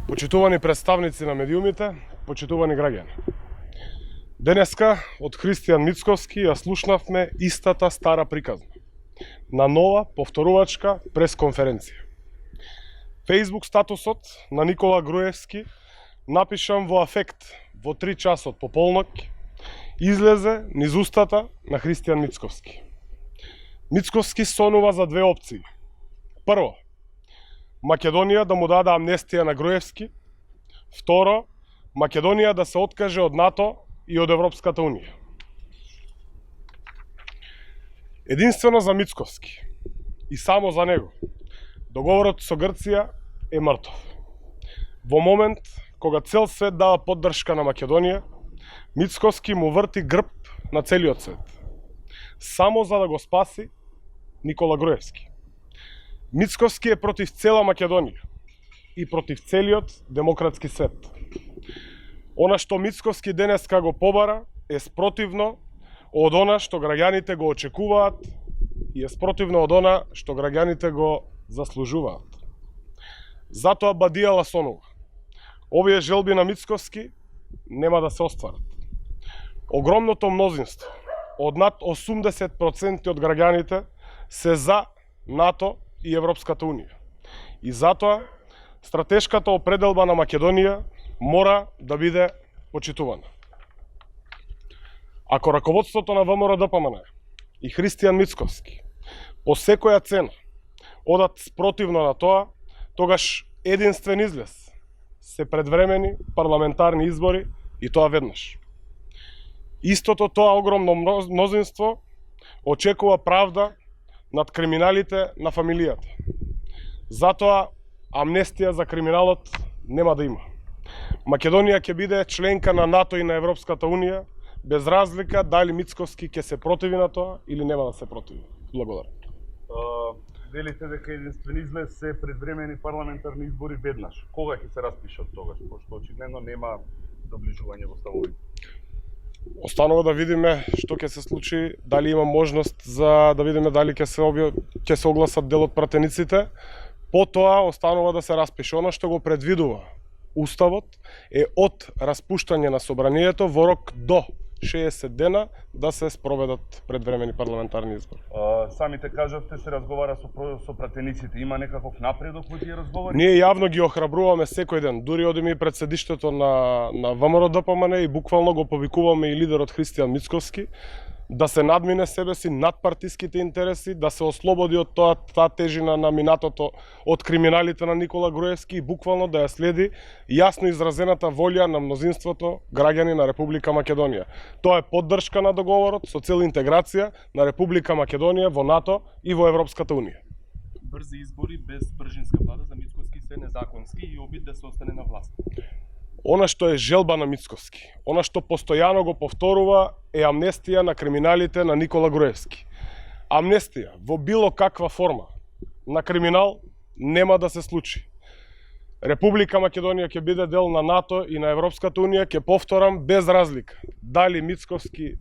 Почитувани представници на медиумите, почитувани граѓани. Денеска од Христијан Мицковски ја слушнавме истата стара приказна на нова повторувачка пресконференција. Facebook статусот на Никола Груевски, напишан во афект во 3 часот по полнок, излезе низ устата на Христијан Мицковски. Мицковски сонува за две опции. Прво, Македонија да му даде амнестија на Груевски. Второ, Македонија да се откаже од НАТО и од Европската Унија. Единствено за Мицковски и само за него, договорот со Грција е мртов. Во момент кога цел свет дава поддршка на Македонија, Мицковски му врти грб на целиот свет, само за да го спаси Никола Груевски. Мицковски е против цела Македонија и против целиот демократски свет. Она што Мицковски денеска го побара е спротивно од она што граѓаните го очекуваат и е спротивно од она што граѓаните го заслужуваат. Затоа Бадијала сонува. Овие желби на Мицковски нема да се остварат. Огромното мнозинство, од над 80% од граѓаните, се за НАТО и Европската Унија. И затоа стратешката определба на Македонија мора да биде почитувана. Ако раководството на ВМРО-ДПМН и Христијан Мицковски по секоја цена одат спротивно на тоа, тогаш единствен излез се предвремени парламентарни избори и тоа веднаш. Истото тоа огромно мнозинство очекува правда над криминалите на фамилијата. Затоа амнестија за криминалот нема да има. Македонија ќе биде членка на НАТО и на Европската Унија, без разлика дали Мицковски ќе се противи на тоа или нема да се противи. Благодарам. Велите дека единствен излез се предвремени парламентарни избори веднаш. Кога ќе се распишат тогаш, пошто очигледно нема доближување во ставовите? Останува да видиме што ќе се случи, дали има можност за да видиме дали ќе се огласат дел од пратениците. Потоа останува да се распише. Она што го предвидува Уставот е од распуштање на собранието во рок до 60 дена да се спроведат предвремени парламентарни избори. Самите кажавте се разговара со пратениците. Има некаков напредок во тие разговори? Ние јавно ги охрабруваме секој ден. Дури одиме и пред седиштето на ВМРО-ДПМН и буквално го повикуваме и лидерот Христијан Мицковски да се надмине себе си над партиските интереси, да се ослободи од таа тежина на минатото од криминалите на Никола Груевски и буквално да ја следи јасно изразената волја на мнозинството граѓани на Република Македонија. Тоа е поддршка на договорот со цел интеграција на Република Македонија во НАТО и во Европската Унија. Брзи избори без бржинска влада за Мицковски се незаконски и обид да се остане на власт. Она што е желба на Мицковски, она што постојано го повторува е амнестија на криминалите на Никола Груевски. Амнестија во било каква форма на криминал нема да се случи. Република Македонија ќе биде дел на НАТО и на Европската Унија, ќе повторам, без разлика дали Мицковски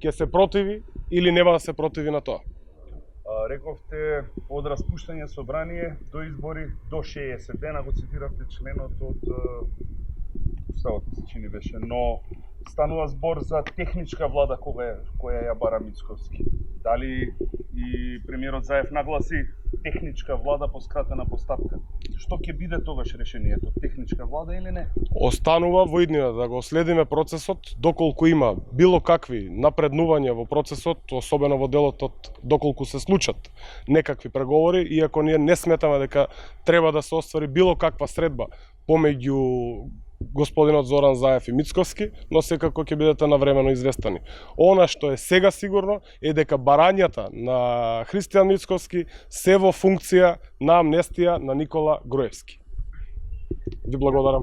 ќе се противи или нема да се противи на тоа. Рековте од распуштање собрание до избори до 60 дена, го цитиравте членот од Уставот, се чини беше, но станува збор за техничка влада која ја бара Мицковски. Дали и премиерот Заев нагласи техничка влада по скратена постапка? Што ќе биде тогаш решението? Техничка влада или не? Останува во иднина да го следиме процесот, доколку има било какви напреднувања во процесот, особено во делот од доколку се случат некакви преговори, иако ние не сметаме дека треба да се оствари било каква средба помеѓу господинот Зоран Заев и Мицковски, но секако ќе бидете навремено известани. Она што е сега сигурно е дека барањата на Христијан Мицковски се во функција на амнестија на Никола Груевски. Ви благодарам.